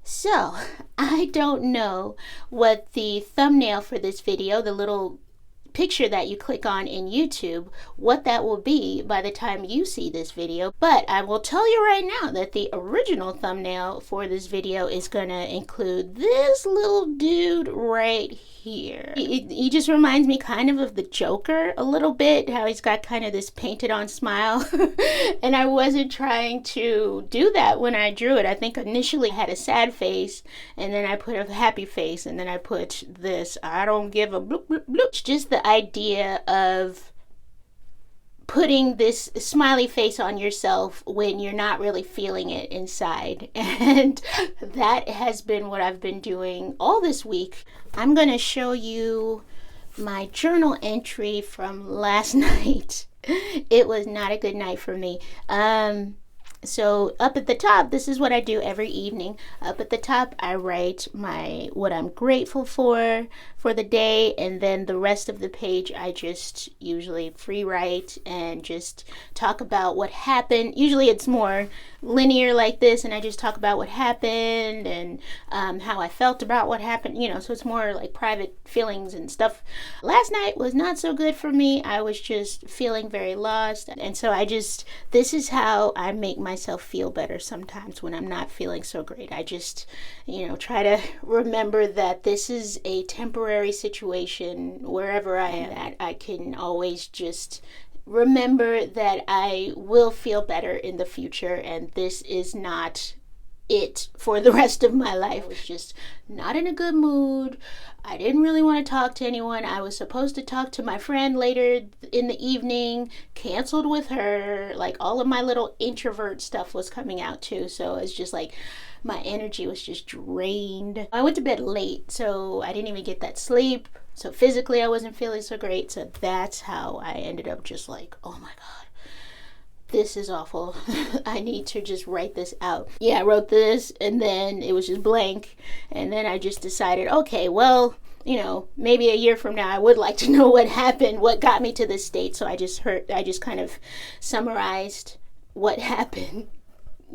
So, I don't know what the thumbnail for this video, the little picture that you click on in YouTube, what that will be by the time you see this video. But I will tell you right now that the original thumbnail for this video is gonna include this little dude right here. He just reminds me kind of the Joker a little bit, how he's got kind of this painted on smile. And I wasn't trying to do that when I drew it. I think initially I had a sad face, and then I put a happy face, and then I put this I don't give a bloop bloop bloop. It's just the idea of putting this smiley face on yourself when you're not really feeling it inside. And that has been what I've been doing all this week. I'm going to show you my journal entry from last night. It was not a good night for me. So up at the top, this is what I do every evening. Up at the top, I write what I'm grateful for the day, and then the rest of the page I just usually free write and just talk about what happened. Usually it's more linear like this, and I just talk about what happened and how I felt about what happened, so it's more like private feelings and stuff. Last night was not so good for me. I was just feeling very lost, and so this is how I make myself feel better sometimes when I'm not feeling so great. I just, try to remember that this is a temporary situation wherever I am at. I can always just remember that I will feel better in the future, and this is not it for the rest of my life. I was just not in a good mood. I didn't really want to talk to anyone. I was supposed to talk to my friend later in the evening, canceled with her. Like, all of my little introvert stuff was coming out too. So it's just like my energy was just drained. I went to bed late, so I didn't even get that sleep. So physically I wasn't feeling so great. So that's how I ended up just like, oh my God, this is awful. I need to just write this out. Yeah, I wrote this, and then it was just blank. And then I just decided, okay, well, maybe a year from now I would like to know what happened, what got me to this state. So I just kind of summarized what happened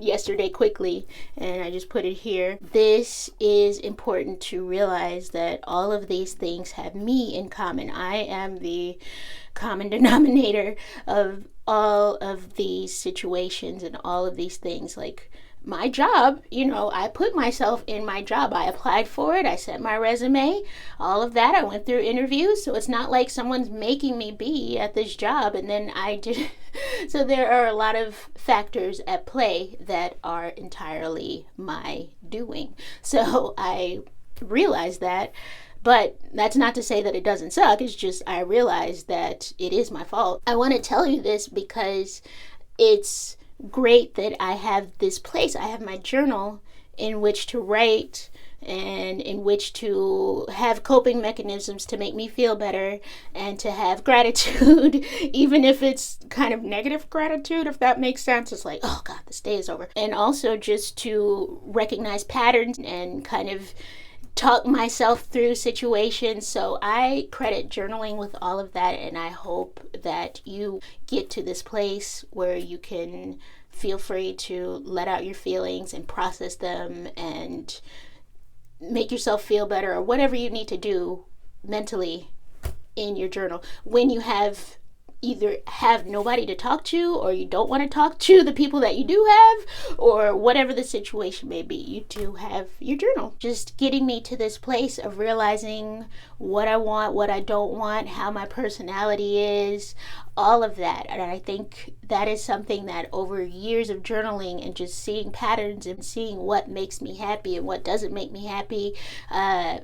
yesterday quickly, and I just put it here. This is important to realize, that all of these things have me in common. I am the common denominator of all of these situations and all of these things. Like my job, I put myself in my job. I applied for it. I sent my resume, all of that. I went through interviews. So it's not like someone's making me be at this job and then I did. So there are a lot of factors at play that are entirely my doing. So I realized that. But that's not to say that it doesn't suck. It's just I realized that it is my fault. I want to tell you this because it's great that I have this place. I have my journal in which to write and in which to have coping mechanisms to make me feel better and to have gratitude, even if it's kind of negative gratitude, if that makes sense. It's like, oh God, this day is over. And also just to recognize patterns and kind of talk myself through situations. So I credit journaling with all of that, and I hope that you get to this place where you can feel free to let out your feelings and process them and make yourself feel better, or whatever you need to do mentally in your journal. When you either have nobody to talk to, or you don't want to talk to the people that you do have, or whatever the situation may be, you do have your journal. Just getting me to this place of realizing what I want, what I don't want, how my personality is, all of that. And I think that is something that over years of journaling and just seeing patterns and seeing what makes me happy and what doesn't make me happy,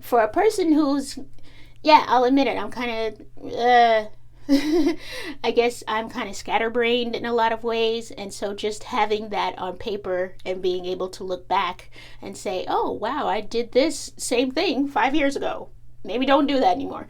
for a person who's, I'll admit it, I'm kind of I guess I'm kind of scatterbrained in a lot of ways, and so just having that on paper and being able to look back and say, oh wow, I did this same thing 5 years ago, maybe don't do that anymore.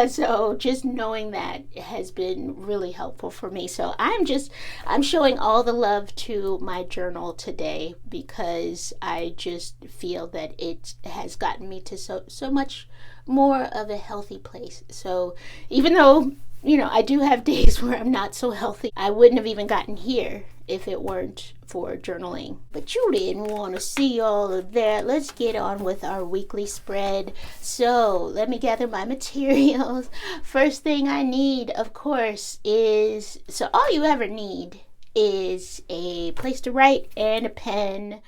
So just knowing that has been really helpful for me. So I'm showing all the love to my journal today because I just feel that it has gotten me to so much more of a healthy place. So even though I do have days where I'm not so healthy, I wouldn't have even gotten here if it weren't for journaling. But you didn't want to see all of that. Let's get on with our weekly spread. So let me gather my materials. First thing I need, of course, is, so all you ever need is a place to write and a pen.